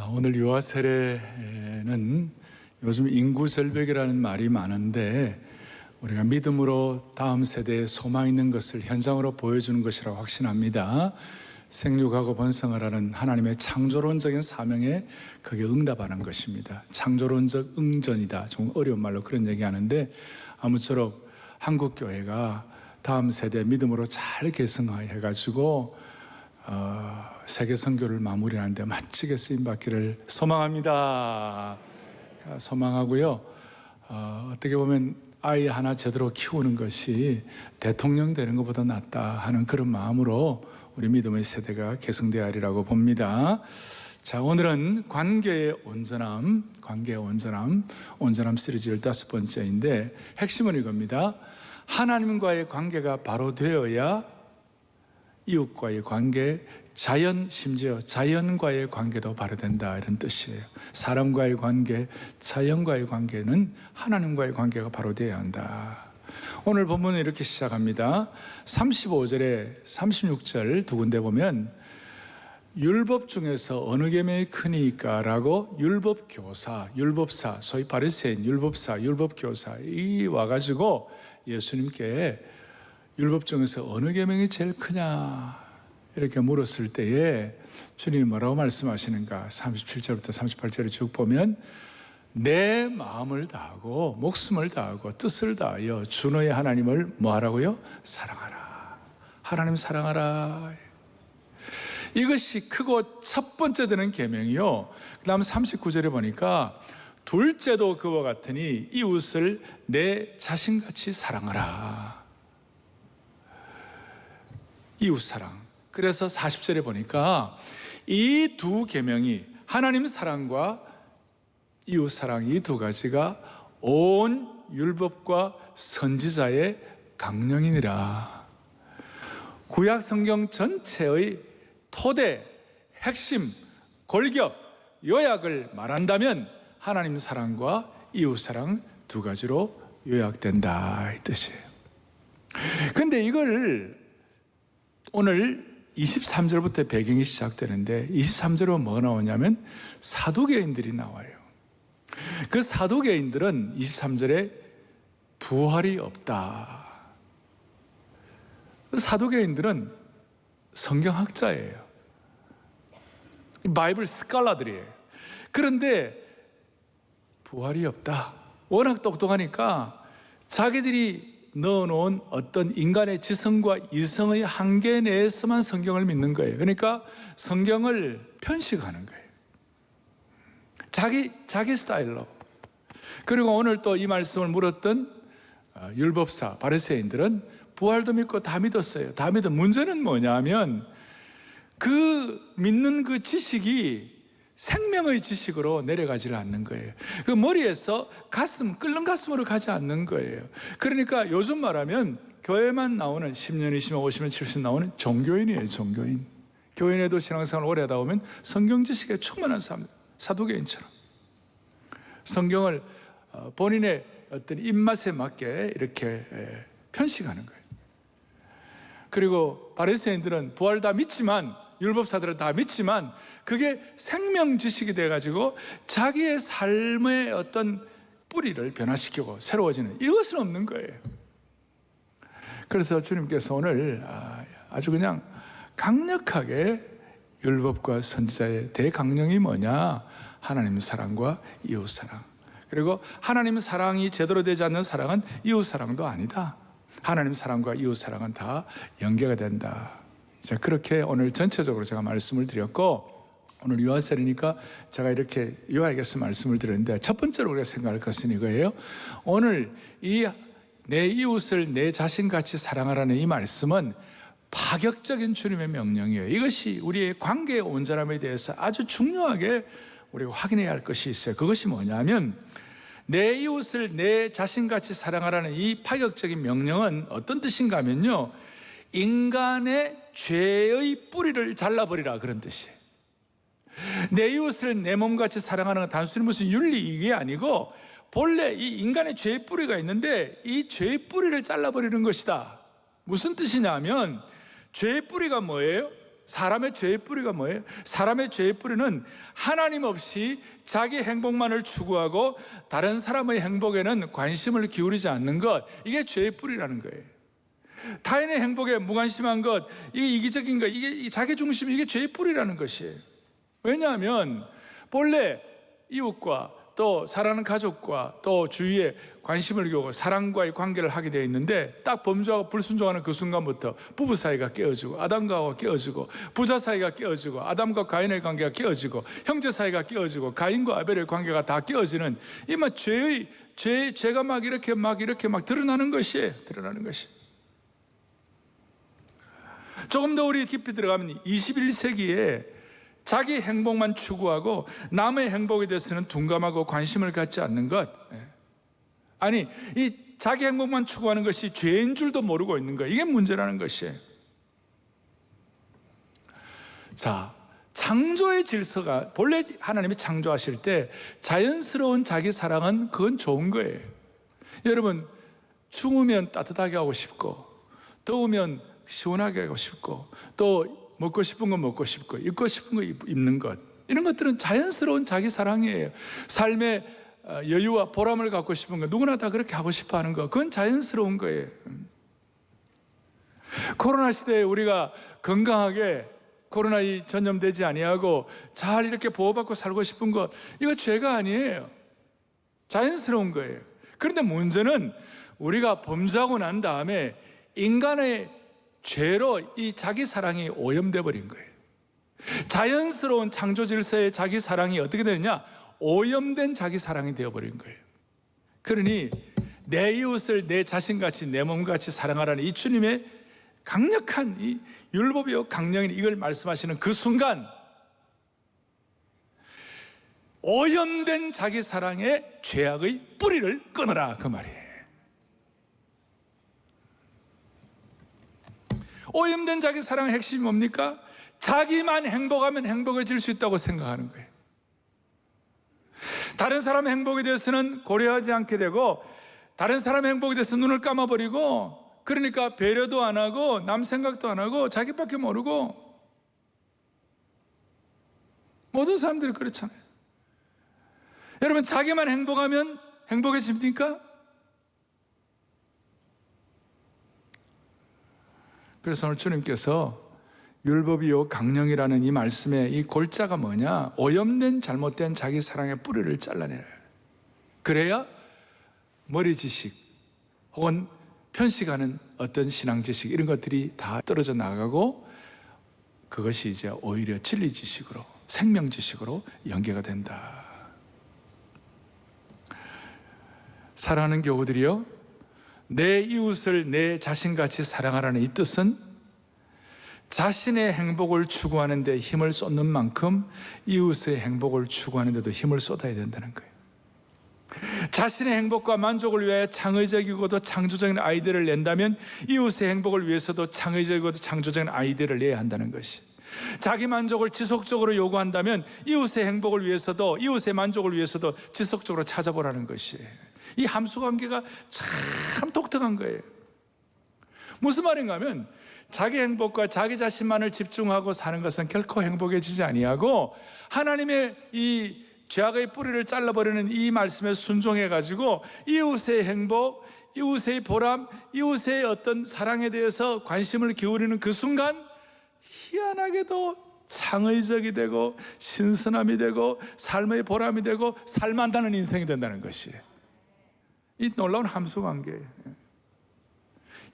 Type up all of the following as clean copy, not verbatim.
오늘 유아 세례는 요즘 인구 절벽이라는 말이 많은데 우리가 믿음으로 다음 세대에 소망 있는 것을 현장으로 보여주는 것이라고 확신합니다. 생육하고 번성하라는 하나님의 창조론적인 사명에 그게 응답하는 것입니다. 창조론적 응전이다. 좀 어려운 말로 그런 얘기하는데 아무쪼록 한국교회가 다음 세대 믿음으로 잘 개성해가지고 세계 선교를 마무리하는데 멋지게 쓰임받기를 소망합니다. 소망하고요. 어떻게 보면 아이 하나 제대로 키우는 것이 대통령 되는 것보다 낫다 하는 그런 마음으로 우리 믿음의 세대가 개성되어야 하리라고 봅니다. 자, 오늘은 관계의 온전함 시리즈 15번째인데 핵심은 이겁니다. 하나님과의 관계가 바로 되어야 이웃과의 관계, 심지어 자연과의 관계도 바로 된다, 이런 뜻이에요. 사람과의 관계, 자연과의 관계는 하나님과의 관계가 바로 되어야 한다. 오늘 본문은 이렇게 시작합니다. 35절에 36절 두 군데 보면 율법 중에서 어느 계명이 크니까 라고 율법사, 소위 바리새인 율법교사 이 와가지고 예수님께 율법 중에서 어느 계명이 제일 크냐 이렇게 물었을 때에 주님이 뭐라고 말씀하시는가? 37절부터 38절에 쭉 보면 내 마음을 다하고 목숨을 다하고 뜻을 다하여 주 너의 하나님을 뭐하라고요? 사랑하라. 하나님 사랑하라. 이것이 크고 첫 번째 되는 계명이요. 그 다음 39절에 보니까 둘째도 그와 같으니 이웃을 내 자신같이 사랑하라. 이웃사랑. 그래서 40절에 보니까 이 두 계명이 하나님 사랑과 이웃사랑 이 두 가지가 온 율법과 선지자의 강령이니라. 구약 성경 전체의 토대, 핵심, 골격, 요약을 말한다면 하나님 사랑과 이웃사랑 두 가지로 요약된다 이 뜻이에요. 그런데 이걸 오늘 23절부터 배경이 시작되는데 23절은 뭐가 나오냐면 사두개인들이 나와요. 그 사두개인들은 23절에 부활이 없다. 사두개인들은 성경학자예요. 바이블 스칼라들이에요. 그런데 부활이 없다. 워낙 똑똑하니까 자기들이 넣어놓은 어떤 인간의 지성과 이성의 한계 내에서만 성경을 믿는 거예요. 그러니까 성경을 편식하는 거예요. 자기 스타일로. 그리고 오늘 또 이 말씀을 물었던 율법사, 바리새인들은 부활도 믿고 다 믿었어요. 다 믿은 문제는 뭐냐면 그 믿는 그 지식이 생명의 지식으로 내려가지를 않는 거예요. 그 머리에서 끓는 가슴으로 가지 않는 거예요. 그러니까 요즘 말하면 교회만 나오는 10년, 20년, 50년, 70년 나오는 종교인이에요. 종교인. 교인에도 신앙생활 오래 하다 보면 성경 지식에 충만한 사람, 사두개인처럼 성경을 본인의 어떤 입맛에 맞게 이렇게 편식하는 거예요. 그리고 바리새인들은 부활 다 믿지만, 율법사들은 다 믿지만 그게 생명 지식이 돼가지고 자기의 삶의 어떤 뿌리를 변화시키고 새로워지는 이것은 없는 거예요. 그래서 주님께서 오늘 아주 그냥 강력하게 율법과 선지자의 대강령이 뭐냐? 하나님 사랑과 이웃 사랑. 그리고 하나님 사랑이 제대로 되지 않는 사랑은 이웃 사랑도 아니다. 하나님 사랑과 이웃 사랑은 다 연계가 된다. 자, 그렇게 오늘 전체적으로 제가 말씀을 드렸고, 오늘 유아 세례니까 제가 이렇게 요약해서 말씀을 드렸는데, 첫 번째로 우리가 생각할 것은 이거예요. 오늘 이 내 이웃을 내 자신같이 사랑하라는 이 말씀은 파격적인 주님의 명령이에요. 이것이 우리의 관계의 온전함에 대해서 아주 중요하게 우리가 확인해야 할 것이 있어요. 그것이 뭐냐면 내 이웃을 내 자신같이 사랑하라는 이 파격적인 명령은 어떤 뜻인가 하면요, 인간의 죄의 뿌리를 잘라버리라, 그런 뜻이에요. 내 이웃을 내 몸같이 사랑하는 건 단순히 무슨 윤리 이게 아니고 본래 이 인간의 죄의 뿌리가 있는데 이 죄의 뿌리를 잘라버리는 것이다. 무슨 뜻이냐면 죄의 뿌리가 뭐예요? 사람의 죄의 뿌리가 뭐예요? 사람의 죄의 뿌리는 하나님 없이 자기 행복만을 추구하고 다른 사람의 행복에는 관심을 기울이지 않는 것, 이게 죄의 뿌리라는 거예요. 타인의 행복에 무관심한 것, 이게 이기적인 것, 이게 자기 중심, 이게 죄의 뿌리라는 것이에요. 왜냐하면 본래 이웃과 또 사랑하는 가족과 또 주위에 관심을 기울이고 사랑과의 관계를 하게 되어 있는데, 딱 범죄하고 불순종하는 그 순간부터 부부 사이가 깨어지고 아담과 하와가 깨어지고, 부자 사이가 깨어지고 아담과 가인의 관계가 깨어지고, 형제 사이가 깨어지고 가인과 아벨의 관계가 다 깨어지는, 이 막 죄가 막 이렇게 드러나는 것이에요. 드러나는 것이. 조금 더 우리 깊이 들어가면 21세기에 자기 행복만 추구하고 남의 행복에 대해서는 둔감하고 관심을 갖지 않는 것, 아니 이 자기 행복만 추구하는 것이 죄인 줄도 모르고 있는 것, 이게 문제라는 것이에요. 자, 창조의 질서가, 본래 하나님이 창조하실 때 자연스러운 자기 사랑은 그건 좋은 거예요. 여러분, 추우면 따뜻하게 하고 싶고, 더우면 시원하게 하고 싶고, 또 먹고 싶은 거 먹고 싶고, 입고 싶은 거 입는 것, 이런 것들은 자연스러운 자기 사랑이에요. 삶의 여유와 보람을 갖고 싶은 거, 누구나 다 그렇게 하고 싶어 하는 거, 그건 자연스러운 거예요. 코로나 시대에 우리가 건강하게 코로나에 전염되지 아니하고 잘 이렇게 보호받고 살고 싶은 것, 이거 죄가 아니에요. 자연스러운 거예요. 그런데 문제는 우리가 범죄하고 난 다음에 인간의 죄로 이 자기 사랑이 오염돼 버린 거예요. 자연스러운 창조 질서의 자기 사랑이 어떻게 되느냐? 오염된 자기 사랑이 되어버린 거예요. 그러니 내 이웃을 내 자신같이 내 몸같이 사랑하라는 이 주님의 강력한 이 율법이요 강령인 이걸 말씀하시는 그 순간, 오염된 자기 사랑의 죄악의 뿌리를 끊어라, 그 말이에요. 오염된 자기 사랑의 핵심이 뭡니까? 자기만 행복하면 행복해질 수 있다고 생각하는 거예요. 다른 사람의 행복에 대해서는 고려하지 않게 되고, 다른 사람의 행복에 대해서 눈을 감아버리고, 그러니까 배려도 안 하고 남 생각도 안 하고 자기밖에 모르고, 모든 사람들이 그렇잖아요. 여러분, 자기만 행복하면 행복해집니까? 그래서 오늘 주님께서 율법이요 강령이라는 이 말씀의 이 골자가 뭐냐? 오염된 잘못된 자기 사랑의 뿌리를 잘라내라. 그래야 머리 지식 혹은 편식하는 어떤 신앙 지식, 이런 것들이 다 떨어져 나가고, 그것이 이제 오히려 진리 지식으로, 생명 지식으로 연계가 된다. 사랑하는 교우들이요, 내 이웃을 내 자신같이 사랑하라는 이 뜻은 자신의 행복을 추구하는 데 힘을 쏟는 만큼 이웃의 행복을 추구하는 데도 힘을 쏟아야 된다는 거예요. 자신의 행복과 만족을 위하여 창의적이고도 창조적인 아이디어를 낸다면 이웃의 행복을 위해서도 창의적이고도 창조적인 아이디어를 내야 한다는 것이, 자기 만족을 지속적으로 요구한다면 이웃의 행복을 위해서도, 이웃의 만족을 위해서도 지속적으로 찾아보라는 것이, 이 함수관계가 참 독특한 거예요. 무슨 말인가 하면, 자기 행복과 자기 자신만을 집중하고 사는 것은 결코 행복해지지 아니하고, 하나님의 이 죄악의 뿌리를 잘라버리는 이 말씀에 순종해가지고 이웃의 행복, 이웃의 보람, 이웃의 어떤 사랑에 대해서 관심을 기울이는 그 순간, 희한하게도 창의적이 되고 신선함이 되고 삶의 보람이 되고 살만다는 인생이 된다는 것이에요. 이 놀라운 함수관계예요.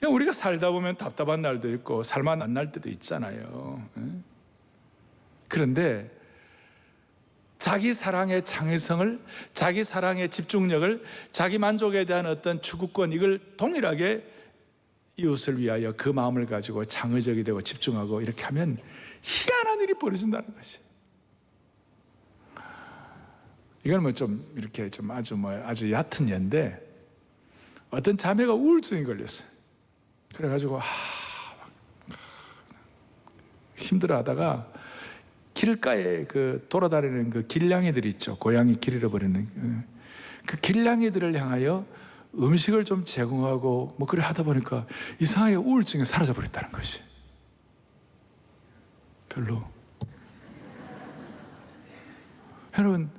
우리가 살다 보면 답답한 날도 있고 살만 안 날 때도 있잖아요. 그런데 자기 사랑의 창의성을, 자기 사랑의 집중력을, 자기 만족에 대한 어떤 추구권, 이걸 동일하게 이웃을 위하여 그 마음을 가지고 창의적이 되고 집중하고 이렇게 하면 희한한 일이 벌어진다는 것이. 이건 뭐 좀 이렇게 좀 아주 얕은 예인데, 어떤 자매가 우울증이 걸렸어요. 그래가지고 힘들어하다가 길가에 그 돌아다니는 그 길냥이들 있죠. 고양이 길 잃어버리는 그 길냥이들을 향하여 음식을 좀 제공하고 뭐 그래 하다 보니까 이상하게 우울증이 사라져 버렸다는 것이. 별로. 여러분,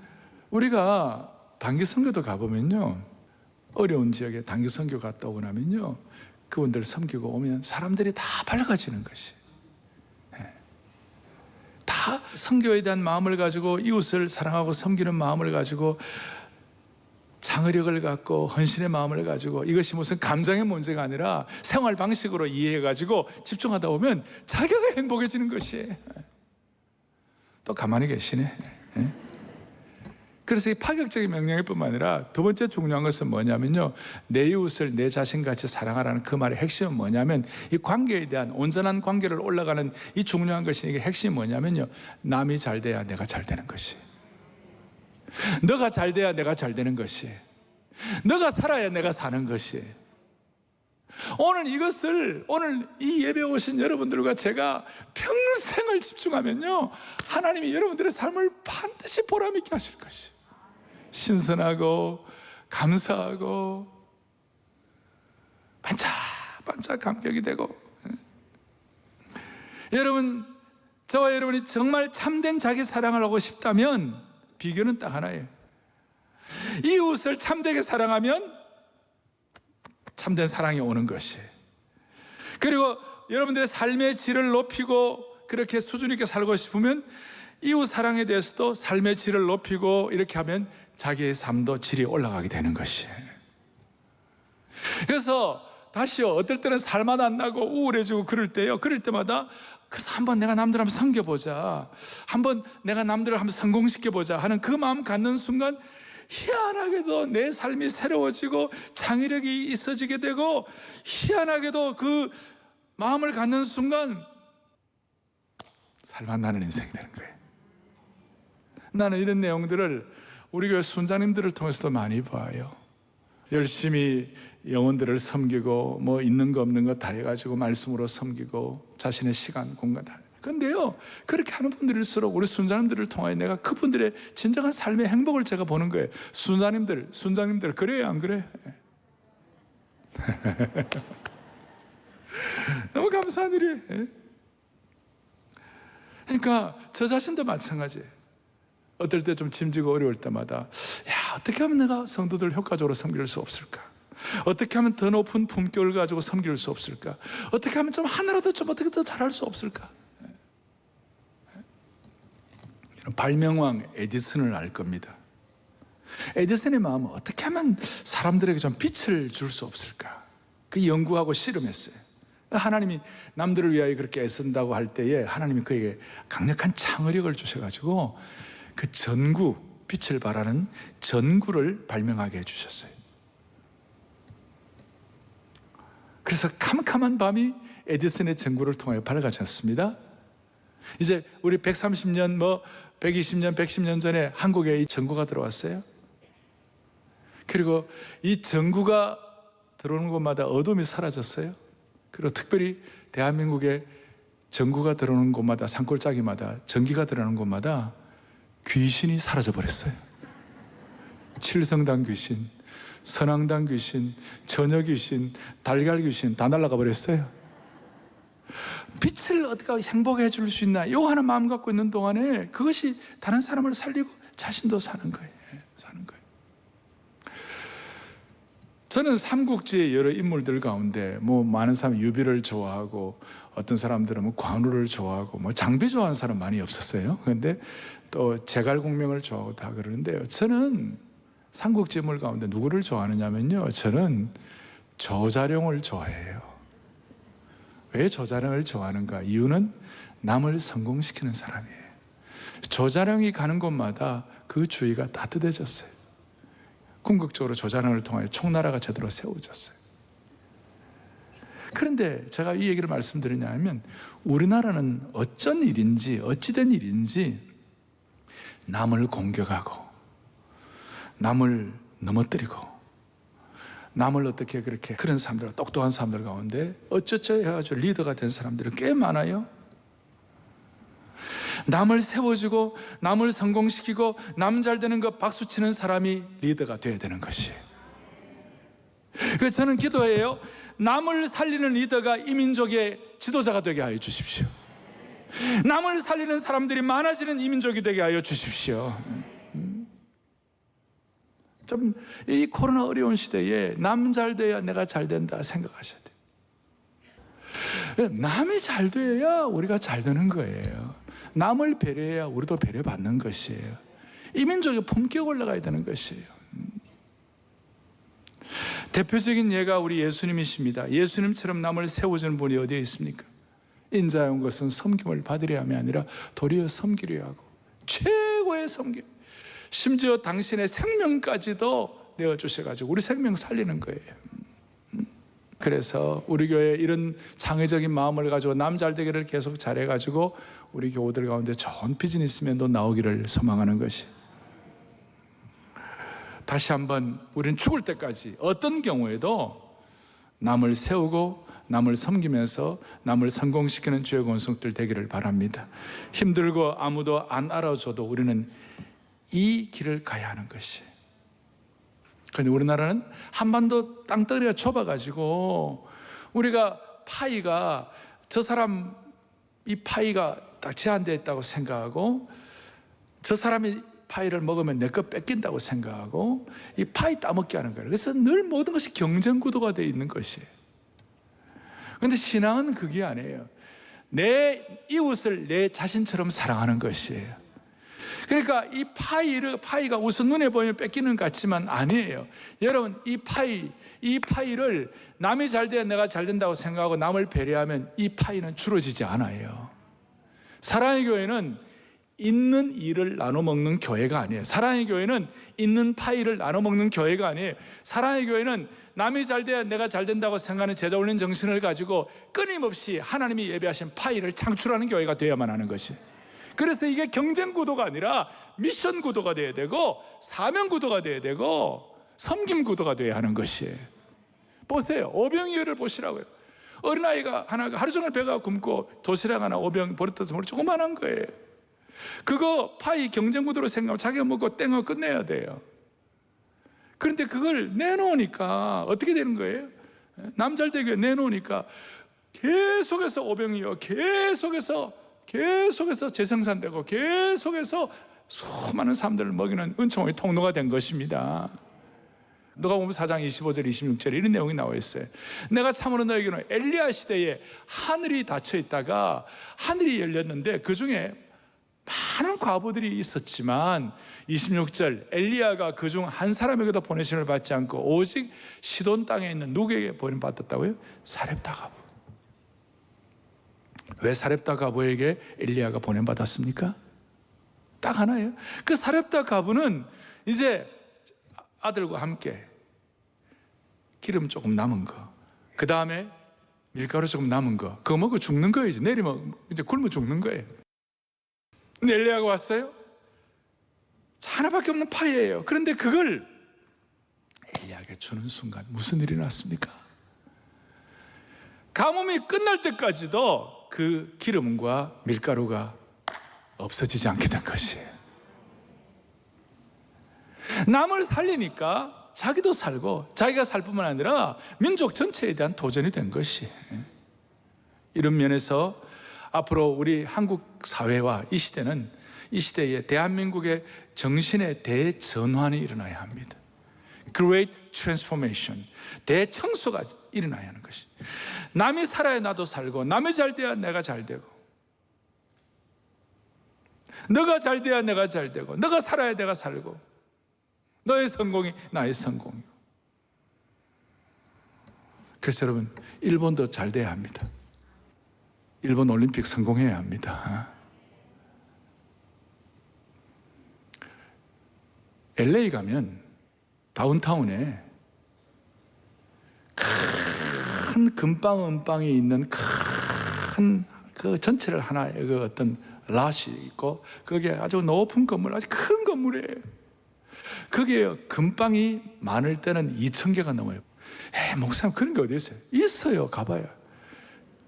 우리가 단기 선교도 가보면요, 어려운 지역에 단기 선교 갔다 오고 나면요, 그분들 섬기고 오면 사람들이 다 밝아지는 것이, 다 선교에 대한 마음을 가지고 이웃을 사랑하고 섬기는 마음을 가지고 장의력을 갖고 헌신의 마음을 가지고, 이것이 무슨 감정의 문제가 아니라 생활 방식으로 이해해가지고 집중하다 보면 자기가 행복해지는 것이. 또 가만히 계시네. 그래서 이 파격적인 명령일 뿐만 아니라 두 번째 중요한 것은 뭐냐면요, 내 이웃을 내 자신같이 사랑하라는 그 말의 핵심은 뭐냐면, 이 관계에 대한 온전한 관계를 올라가는 이 중요한 것이, 이게 핵심이 뭐냐면요, 남이 잘 돼야 내가 잘 되는 것이, 너가 잘 돼야 내가 잘 되는 것이, 너가 살아야 내가 사는 것이. 오늘 이것을, 오늘 이 예배 오신 여러분들과 제가 평생을 집중하면요, 하나님이 여러분들의 삶을 반드시 보람있게 하실 것이, 신선하고 감사하고 반짝반짝 감격이 되고. 여러분, 저와 여러분이 정말 참된 자기 사랑을 하고 싶다면 비결은 딱 하나예요. 이웃을 참되게 사랑하면 참된 사랑이 오는 것이. 그리고 여러분들의 삶의 질을 높이고 그렇게 수준 있게 살고 싶으면 이웃 사랑에 대해서도 삶의 질을 높이고 이렇게 하면 자기의 삶도 질이 올라가게 되는 것이. 그래서 다시요, 어떨 때는 살맛 안 나고 우울해지고 그럴 때요, 그럴 때마다 그래서 한번 내가 남들 한번 섬겨보자, 한번 내가 남들을 한번 성공시켜보자 하는 그 마음 갖는 순간 희한하게도 내 삶이 새로워지고 창의력이 있어지게 되고, 희한하게도 그 마음을 갖는 순간 살맛 나는 인생이 되는 거예요. 나는 이런 내용들을 우리 교회 순자님들을 통해서도 많이 봐요. 열심히 영혼들을 섬기고 뭐 있는 거 없는 거 다 해가지고 말씀으로 섬기고 자신의 시간 공간 다. 그런데요, 그렇게 하는 분들일수록 우리 순자님들을 통하여 내가 그분들의 진정한 삶의 행복을 제가 보는 거예요. 순자님들 그래요, 안 그래? 너무 감사한 일이에요. 그러니까 저 자신도 마찬가지예요. 어떨 때 좀 짐지고 어려울 때마다, 야, 어떻게 하면 내가 성도들 효과적으로 섬길 수 없을까? 어떻게 하면 더 높은 품격을 가지고 섬길 수 없을까? 어떻게 하면 좀 하나라도 좀 어떻게 더 잘할 수 없을까? 발명왕 에디슨을 알 겁니다. 에디슨의 마음은 어떻게 하면 사람들에게 좀 빛을 줄 수 없을까? 그 연구하고 실험했어요. 하나님이 남들을 위하여 그렇게 애쓴다고 할 때에 하나님이 그에게 강력한 창의력을 주셔가지고 그 전구, 빛을 발하는 전구를 발명하게 해주셨어요. 그래서 캄캄한 밤이 에디슨의 전구를 통해 밝아졌습니다. 이제 우리 130년, 120년, 110년 전에 한국에 이 전구가 들어왔어요. 그리고 이 전구가 들어오는 곳마다 어둠이 사라졌어요. 그리고 특별히 대한민국에 전구가 들어오는 곳마다, 산골짜기마다, 전기가 들어오는 곳마다 귀신이 사라져버렸어요. 칠성당 귀신, 선앙당 귀신, 처녀 귀신, 달걀 귀신 다 날아가 버렸어요. 빛을 어떻게 행복해 줄 수 있나, 요 하는 마음 갖고 있는 동안에 그것이 다른 사람을 살리고 자신도 사는 거예요. 사는 거예요. 저는 삼국지의 여러 인물들 가운데 많은 사람이 유비를 좋아하고, 어떤 사람들은 관우를 좋아하고 장비 좋아하는 사람 많이 없었어요. 그런데 또 제갈공명을 좋아하고 다 그러는데요, 저는 삼국지 인물 가운데 누구를 좋아하느냐면요, 저는 조자룡을 좋아해요. 왜 조자룡을 좋아하는가? 이유는 남을 성공시키는 사람이에요. 조자룡이 가는 곳마다 그 주위가 따뜻해졌어요. 궁극적으로 조자룡을 통하여 총나라가 제대로 세워졌어요. 그런데 제가 이 얘기를 말씀드리냐면, 우리나라는 어쩐 일인지, 어찌된 일인지 남을 공격하고 남을 넘어뜨리고 남을 어떻게 그렇게, 그런 사람들, 똑똑한 사람들 가운데 어쩌죠 해가지고 리더가 된 사람들은 꽤 많아요. 남을 세워주고 남을 성공시키고 남 잘 되는 거 박수치는 사람이 리더가 돼야 되는 것이에요. 그래서 저는 기도해요. 남을 살리는 리더가 이 민족의 지도자가 되게 하여 주십시오. 남을 살리는 사람들이 많아지는 이민족이 되게 하여 주십시오. 좀 이 코로나 어려운 시대에 남 잘 돼야 내가 잘 된다 생각하셔야 돼요. 남이 잘 돼야 우리가 잘 되는 거예요. 남을 배려해야 우리도 배려받는 것이에요. 이민족의 품격 올라가야 되는 것이에요. 대표적인 예가 우리 예수님이십니다. 예수님처럼 남을 세워주는 분이 어디에 있습니까? 인자에 온 것은 섬김을 받으려 함이 아니라 도리어 섬기려 하고, 최고의 섬김, 심지어 당신의 생명까지도 내어주셔가지고 우리 생명 살리는 거예요. 그래서 우리 교회에 이런 창의적인 마음을 가지고 남 잘되기를 계속 잘해가지고 우리 교우들 가운데 좋은 비즈니스맨도 나오기를 소망하는 것이, 다시 한번 우리는 죽을 때까지 어떤 경우에도 남을 세우고 남을 섬기면서 남을 성공시키는 주의 권속들 되기를 바랍니다. 힘들고 아무도 안 알아줘도 우리는 이 길을 가야 하는 것이. 그런데 우리나라는 한반도 땅덩어리가 좁아가지고 우리가 파이가, 저 사람 이 파이가 딱 제한되어 있다고 생각하고, 저 사람이 파이를 먹으면 내 거 뺏긴다고 생각하고 이 파이 따먹게 하는 거예요. 그래서 늘 모든 것이 경쟁 구도가 되어 있는 것이에요. 그런데 신앙은 그게 아니에요. 내 이웃을 내 자신처럼 사랑하는 것이에요. 그러니까 이 파이가 우선 눈에 보이면 뺏기는 것 같지만 아니에요. 여러분, 이 파이를 남이 잘 돼야 내가 잘 된다고 생각하고 남을 배려하면 이 파이는 줄어지지 않아요. 사랑의 교회는 있는 일을 나눠 먹는 교회가 아니에요. 사랑의 교회는 있는 파이를 나눠 먹는 교회가 아니에요. 사랑의 교회는 남이 잘 돼야 내가 잘 된다고 생각하는 제자 훈련 정신을 가지고 끊임없이 하나님이 예배하신 파이를 창출하는 교회가 되어야만 하는 것이. 그래서 이게 경쟁 구도가 아니라 미션 구도가 되어야 되고, 사명 구도가 되어야 되고, 섬김 구도가 되어야 하는 것이에요. 보세요. 오병이어를 보시라고요. 어린아이가 하나가 하루 종일 배가 굶고 도시락 하나 오병 버릇해서 조그만한 거예요. 그거 파이 경쟁 구도로 생각하면 자기가 먹고 땡어 끝내야 돼요. 그런데 그걸 내놓으니까 어떻게 되는 거예요? 남 잘 되게 내놓으니까 계속해서 오병이어, 계속해서 재생산되고 계속해서 수많은 사람들을 먹이는 은총의 통로가 된 것입니다. 누가복음 4장 25절 26절에 이런 내용이 나와 있어요. 내가 참으로 너에게는 엘리야 시대에 하늘이 닫혀 있다가 하늘이 열렸는데 그 중에 많은 과부들이 있었지만 26절 엘리야가 그 중 한 사람에게도 보내심을 받지 않고 오직 시돈 땅에 있는 누구에게 보내받았다고요? 사렙다 과부. 왜 사렙다 과부에게 엘리야가 보내받았습니까? 딱 하나예요. 그 사렙다 과부는 이제 아들과 함께 기름 조금 남은 거, 그 다음에 밀가루 조금 남은 거, 그거 먹고 죽는 거예요. 이제 내리면 이제 굶어 죽는 거예요. 근데 엘리야가 왔어요. 하나밖에 없는 파이예요. 그런데 그걸 엘리야에게 주는 순간 무슨 일이 났습니까? 가뭄이 끝날 때까지도 그 기름과 밀가루가 없어지지 않게 된 것이에요. 남을 살리니까 자기도 살고, 자기가 살 뿐만 아니라 민족 전체에 대한 도전이 된 것이에요. 이런 면에서 앞으로 우리 한국 사회와 이 시대에 대한민국의 정신의 대전환이 일어나야 합니다. Great Transformation, 대청소가 일어나야 하는 것이. 남이 살아야 나도 살고, 남이 잘 돼야 내가 잘 되고, 너가 잘 돼야 내가 잘 되고, 너가 살아야 내가 살고, 너의 성공이 나의 성공이고. 그래서 여러분, 일본도 잘 돼야 합니다. 일본 올림픽 성공해야 합니다. LA 가면 다운타운에 큰 금방 은방이 있는 큰 그 전체를 하나의 그 어떤 랏이 있고, 그게 아주 높은 건물, 아주 큰 건물이에요. 거기에 금방이 많을 때는 2,000개가 넘어요. 목사님 그런 게 어디 있어요? 있어요. 가봐요.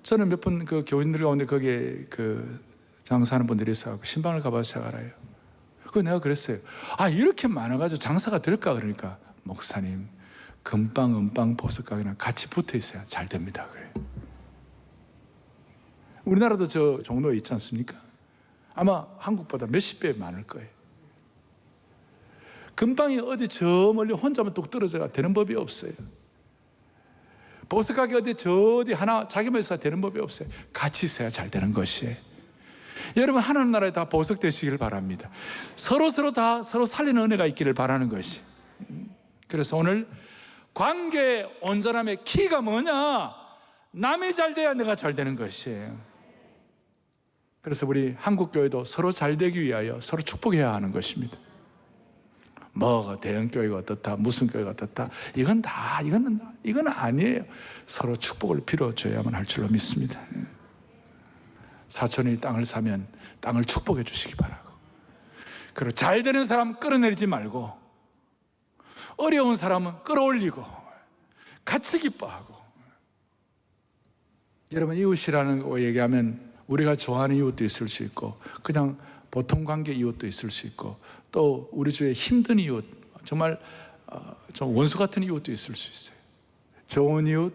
저는 몇 번 그 교인들 가운데 거기에 그 장사하는 분들이 있어서 신방을 가봐서 제가 알아요. 그거 내가 그랬어요. 이렇게 많아가지고 장사가 될까? 그러니까 목사님, 금방, 은방, 보석 가게랑 같이 붙어 있어야 잘 됩니다. 그래. 우리나라도 저 종로에 있지 않습니까? 아마 한국보다 몇십 배 많을 거예요. 금방이 어디 저 멀리 혼자만 뚝 떨어져가 되는 법이 없어요. 보석 가게 어디 하나 자기만 있어야 되는 법이 없어요. 같이 있어야 잘 되는 것이에요. 여러분, 하나님 나라에 다 보석 되시기를 바랍니다. 서로 다 서로 살리는 은혜가 있기를 바라는 것이. 그래서 오늘 관계의 온전함의 키가 뭐냐? 남이 잘 돼야 내가 잘 되는 것이에요. 그래서 우리 한국교회도 서로 잘 되기 위하여 서로 축복해야 하는 것입니다. 뭐가 대형교회가 어떻다, 무슨 교회가 어떻다, 이거는 아니에요. 서로 축복을 빌어줘야만 할 줄로 믿습니다. 사촌이 땅을 사면 땅을 축복해 주시기 바라고, 그리고 잘 되는 사람 끌어내리지 말고 어려운 사람은 끌어올리고 같이 기뻐하고. 여러분, 이웃이라는 거 얘기하면 우리가 좋아하는 이웃도 있을 수 있고 그냥 보통 관계 이웃도 있을 수 있고 또 우리 주위에 힘든 이웃, 정말 좀 원수 같은 이웃도 있을 수 있어요. 좋은 이웃,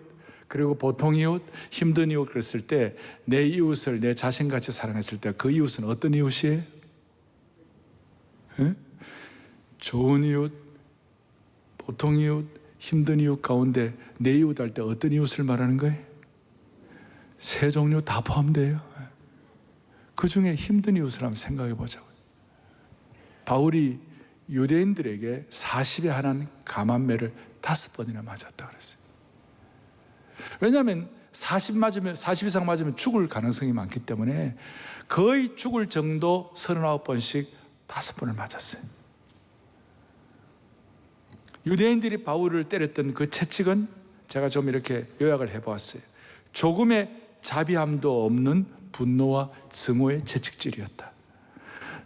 그리고 보통 이웃, 힘든 이웃, 그랬을 때 내 이웃을 내 자신같이 사랑했을 때 그 이웃은 어떤 이웃이에요? 에? 좋은 이웃, 보통 이웃, 힘든 이웃 가운데 내 이웃 할 때 어떤 이웃을 말하는 거예요? 세 종류 다 포함돼요. 그 중에 힘든 이웃을 한번 생각해 보자고요. 바울이 유대인들에게 40에 한한 감한매를 5번이나 맞았다 그랬어요. 왜냐하면 40 이상 맞으면 죽을 가능성이 많기 때문에 거의 죽을 정도 39번씩 5번을 맞았어요. 유대인들이 바울을 때렸던 그 채찍은 제가 좀 이렇게 요약을 해보았어요. 조금의 자비함도 없는 분노와 증오의 채찍질이었다.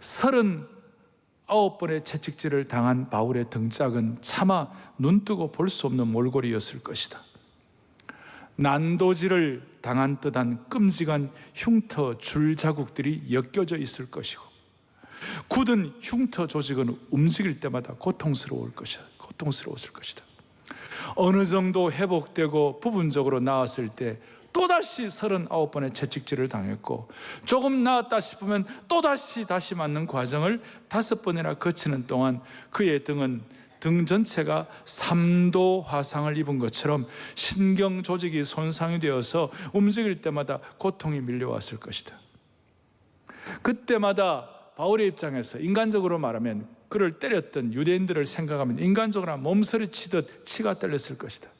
39번의 채찍질을 당한 바울의 등짝은 차마 눈뜨고 볼 수 없는 몰골이었을 것이다. 난도질을 당한 듯한 끔찍한 흉터 줄 자국들이 엮여져 있을 것이고 굳은 흉터 조직은 움직일 때마다 고통스러웠을 것이다. 어느 정도 회복되고 부분적으로 나았을 때 또다시 39번의 채찍질을 당했고 조금 나았다 싶으면 또다시 맞는 과정을 5번이나 거치는 동안 그의 등은 등 전체가 3도 화상을 입은 것처럼 신경 조직이 손상이 되어서 움직일 때마다 고통이 밀려왔을 것이다. 그때마다 바울의 입장에서 인간적으로 말하면 그를 때렸던 유대인들을 생각하면 인간적으로 몸서리 치듯 치가 떨렸을 것이다.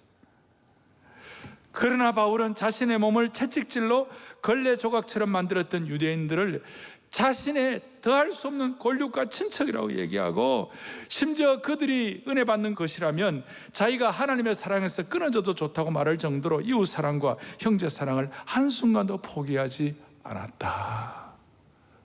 그러나 바울은 자신의 몸을 채찍질로 걸레 조각처럼 만들었던 유대인들을 자신의 더할 수 없는 권력과 친척이라고 얘기하고 심지어 그들이 은혜 받는 것이라면 자기가 하나님의 사랑에서 끊어져도 좋다고 말할 정도로 이웃 사랑과 형제 사랑을 한순간도 포기하지 않았다.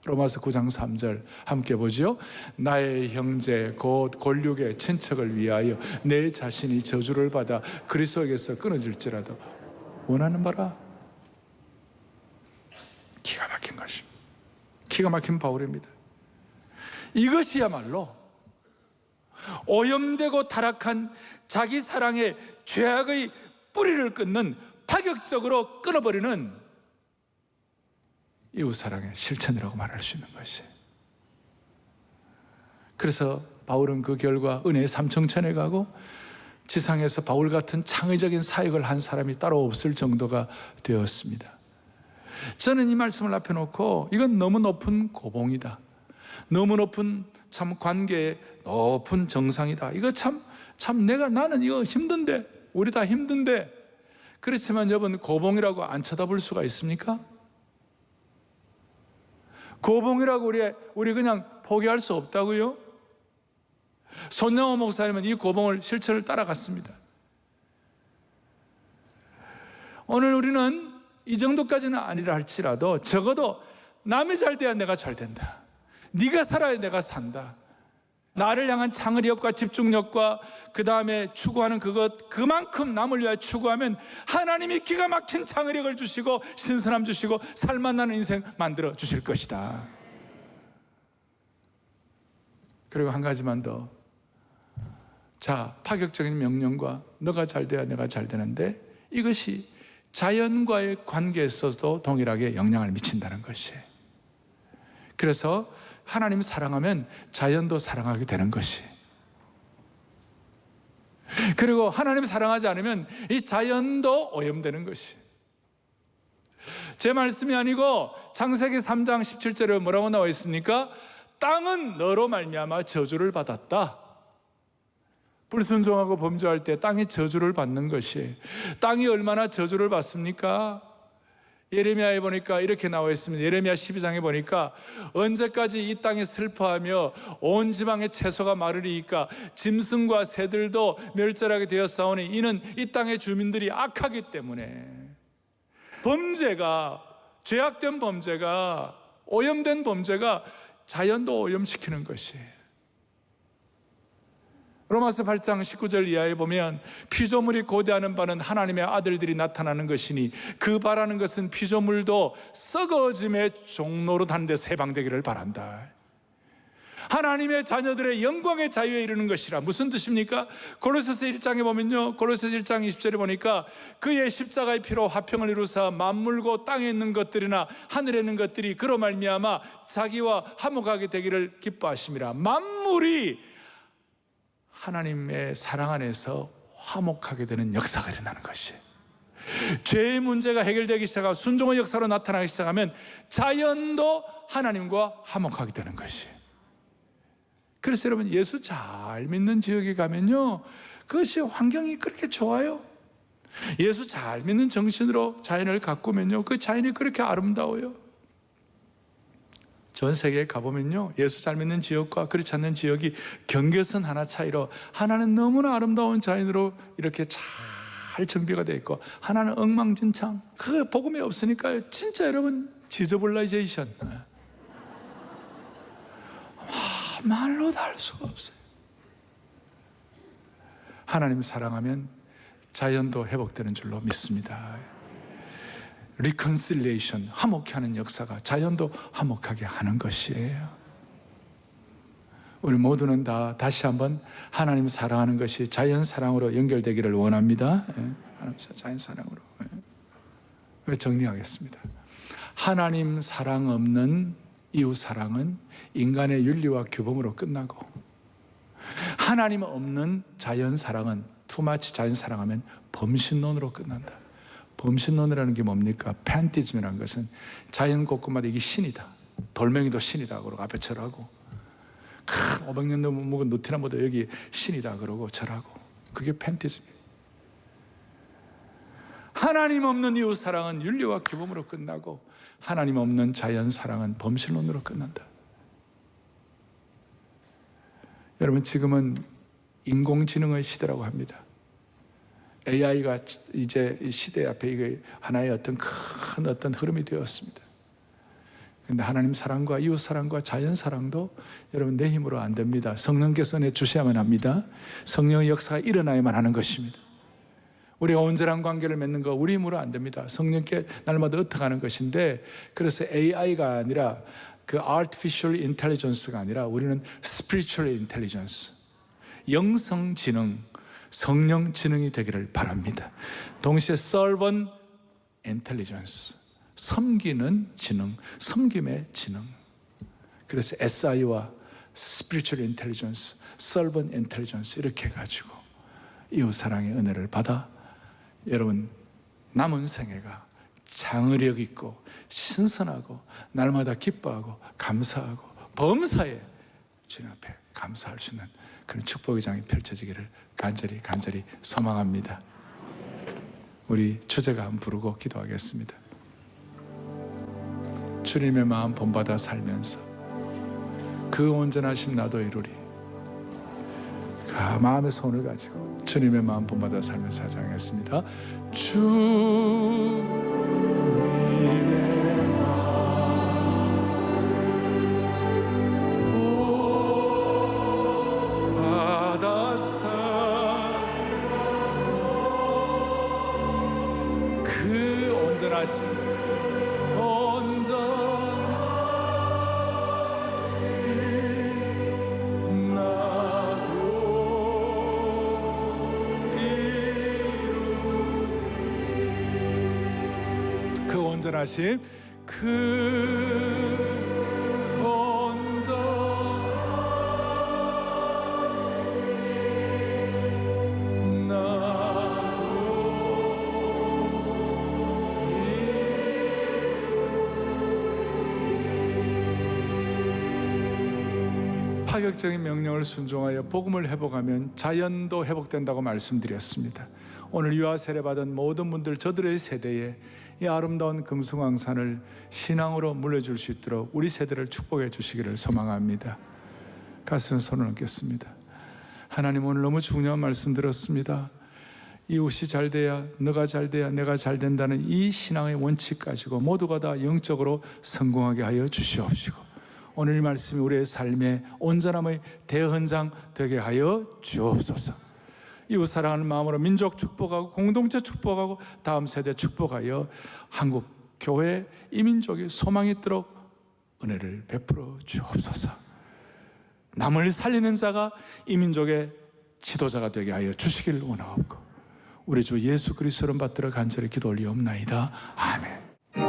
로마서 9장 3절 함께 보죠. 나의 형제 곧 권력의 친척을 위하여 내 자신이 저주를 받아 그리스도에게서 끊어질지라도 원하는 바라. 기가 막힌 것입니다. 기가 막힌 바울입니다. 이것이야말로 오염되고 타락한 자기 사랑의 죄악의 뿌리를 끊는 파격적으로 끊어버리는 이웃사랑의 실천이라고 말할 수 있는 것이에요. 그래서 바울은 그 결과 은혜의 삼청천에 가고 지상에서 바울 같은 창의적인 사역을 한 사람이 따로 없을 정도가 되었습니다. 저는 이 말씀을 앞에 놓고 이건 너무 높은 고봉이다, 너무 높은 참 관계의 높은 정상이다, 이거 참 나는 이거 힘든데, 우리 다 힘든데, 그렇지만 여러분, 고봉이라고 안 쳐다볼 수가 있습니까? 고봉이라고 우리 그냥 포기할 수 없다고요? 손영호 목사님은 이 고봉을 실천을 따라갔습니다. 오늘 우리는 이 정도까지는 아니라 할지라도 적어도 남이 잘 돼야 내가 잘 된다, 네가 살아야 내가 산다, 나를 향한 창의력과 집중력과 그 다음에 추구하는 그만큼 남을 위하여 추구하면 하나님이 기가 막힌 창의력을 주시고 신선함 주시고 살만나는 인생 만들어 주실 것이다. 그리고 한 가지만 더. 자, 파격적인 명령과 너가 잘 돼야 내가 잘 되는데, 이것이 자연과의 관계에서도 동일하게 영향을 미친다는 것이에요. 그래서 하나님 사랑하면 자연도 사랑하게 되는 것이. 그리고 하나님 사랑하지 않으면 이 자연도 오염되는 것이. 제 말씀이 아니고 창세기 3장 17절에 뭐라고 나와 있습니까? 땅은 너로 말미암아 저주를 받았다. 불순종하고 범죄할 때 땅이 저주를 받는 것이. 땅이 얼마나 저주를 받습니까? 예레미야에 보니까 이렇게 나와 있습니다. 예레미야 12장에 보니까 언제까지 이 땅이 슬퍼하며 온 지방의 채소가 마르리이까 짐승과 새들도 멸절하게 되었사오니 이는 이 땅의 주민들이 악하기 때문에. 범죄가, 죄악된 범죄가, 오염된 범죄가 자연도 오염시키는 것이에요. 로마서 8장 19절 이하에 보면 피조물이 고대하는 바는 하나님의 아들들이 나타나는 것이니 그 바라는 것은 피조물도 썩어짐의 종로로 단 데서 해방되기를 바란다. 하나님의 자녀들의 영광의 자유에 이르는 것이라. 무슨 뜻입니까? 골로새서 1장에 보면요, 골로새서 1장 20절에 보니까 그의 십자가의 피로 화평을 이루사 만물고 땅에 있는 것들이나 하늘에 있는 것들이 그로 말미암아 자기와 화목하게 되기를 기뻐하심이라. 만물이 하나님의 사랑 안에서 화목하게 되는 역사가 일어나는 것이에요. 죄의 문제가 해결되기 시작하고 순종의 역사로 나타나기 시작하면 자연도 하나님과 화목하게 되는 것이에요. 그래서 여러분, 예수 잘 믿는 지역에 가면요, 그것이 환경이 그렇게 좋아요. 예수 잘 믿는 정신으로 자연을 가꾸면요, 그 자연이 그렇게 아름다워요. 전 세계에 가보면요, 예수 잘 믿는 지역과 그렇지 않는 지역이 경계선 하나 차이로 하나는 너무나 아름다운 자연으로 이렇게 잘 정비가 되어 있고 하나는 엉망진창. 그 복음이 없으니까요, 진짜 여러분, 지저블라이제이션, 말로 다 할 수가 없어요. 하나님 사랑하면 자연도 회복되는 줄로 믿습니다. 리컨실레이션, 화목케 하는 역사가 자연도 화목하게 하는 것이에요. 우리 모두는 다 다시 한번 하나님 사랑하는 것이 자연 사랑으로 연결되기를 원합니다. 하나님 자연 사랑으로. 정리하겠습니다. 하나님 사랑 없는 이웃 사랑은 인간의 윤리와 규범으로 끝나고, 하나님 없는 자연 사랑은, 투마치 자연 사랑하면 범신론으로 끝난다. 범신론이라는 게 뭡니까? 팬티즘이라는 것은 자연 곳곳마다 이게 신이다, 돌멩이도 신이다 그러고 앞에 절하고, 500년 묵은 누티나무도 여기 신이다 그러고 절하고, 그게 팬티즘이에요. 하나님 없는 이웃 사랑은 윤리와 규범으로 끝나고 하나님 없는 자연 사랑은 범신론으로 끝난다. 여러분, 지금은 인공지능의 시대라고 합니다. AI가 이제 이 시대 앞에 이게 하나의 어떤 큰 흐름이 되었습니다. 그런데 하나님 사랑과 이웃 사랑과 자연 사랑도 여러분 내 힘으로 안 됩니다. 성령께서 내주셔야만 합니다. 성령의 역사가 일어나야만 하는 것입니다. 우리가 온전한 관계를 맺는 거 우리 힘으로 안 됩니다. 성령께 날마다 어떻게하는 것인데, 그래서 AI가 아니라 그 Artificial Intelligence가 아니라 우리는 Spiritual Intelligence, 영성지능, 성령지능이 되기를 바랍니다. 동시에 Servant Intelligence, 섬기는 지능, 섬김의 지능. 그래서 SI와 Spiritual Intelligence, Servant Intelligence 이렇게 해가지고 이웃사랑의 은혜를 받아 여러분 남은 생애가 장의력 있고 신선하고 날마다 기뻐하고 감사하고 범사에 주님 앞에 감사할 수 있는 그런 축복의 장이 펼쳐지기를 간절히 소망합니다. 우리 주제가 한번 부르고 기도하겠습니다. 주님의 마음 본받아 살면서 그 온전하심 나도 이루리. 그 마음의 손을 가지고 주님의 마음 본받아 살면서 하장했습니다. 주님의 마음 본받아 살, 그 온전하심 온전하신 그 파격적인 명령을 순종하여 복음을 회복하면 자연도 회복된다고 말씀드렸습니다. 오늘 유아 세례 받은 모든 분들, 저들의 세대에 이 아름다운 금숭황산을 신앙으로 물려줄 수 있도록 우리 세대를 축복해 주시기를 소망합니다. 가슴에 손을 얹겠습니다. 하나님, 오늘 너무 중요한 말씀 들었습니다. 이웃이 잘 돼야, 너가 잘 돼야 내가 잘 된다는 이 신앙의 원칙 가지고 모두가 다 영적으로 성공하게 하여 주시옵시고, 오늘 이 말씀이 우리의 삶의 온전함의 대헌장 되게 하여 주옵소서. 이웃 사랑하는 마음으로 민족 축복하고 공동체 축복하고 다음 세대 축복하여 한국 교회 이민족이 소망이 있도록 은혜를 베풀어 주옵소서. 남을 살리는 자가 이민족의 지도자가 되게 하여 주시기를 원하옵고, 우리 주 예수 그리스도를 받들어 간절히 기도 올리옵나이다. 아멘.